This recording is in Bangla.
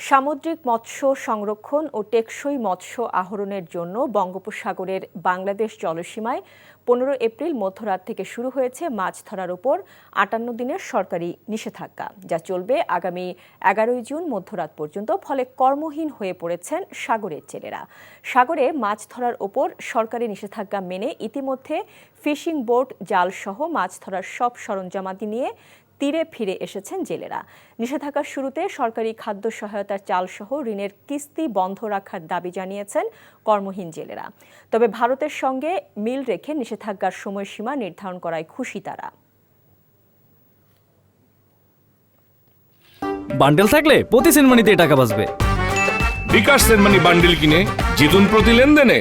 সামুদ্রিক মৎস্য সংরক্ষণ ও টেকসই মৎস্য আহরণের জন্য বঙ্গোপসাগরের বাংলাদেশ জলসীমায় 15 এপ্রিল মধ্যরাত থেকে শুরু হয়েছে মাছ ধরার উপর 58 দিনের সরকারি নিষেধাজ্ঞা, যা চলবে আগামী 11 জুন মধ্যরাত পর্যন্ত। ফলে কর্মহীন হয়ে পড়েছেন সাগরের জেলেরা। সাগরে মাছ ধরার উপর সরকারি নিষেধাজ্ঞা মেনে ইতিমধ্যে ফিশিং বোট, জালসহ মাছ ধরার সব সরঞ্জামাদি নিয়ে তীরে ফিরে এসেছেন জেলেরা। নিষেধাজ্ঞার শুরুতে সরকারি খাদ্য সহায়তার চালসহ ঋণের কিস্তি বন্ধ রাখার দাবি জানিয়েছেন কর্মহীন জেলেরা। তবে ভারতের সঙ্গে মিল রেখে নিষেধাজ্ঞার সময়সীমা নির্ধারণ করায় খুশি তারা। বান্ডেল থাকলে প্রতি সেনমানিতে টাকা বাঁচবে। বিকাশ সেনমানি বান্ডেল কিনে জিতুন প্রতি লেনদেনে।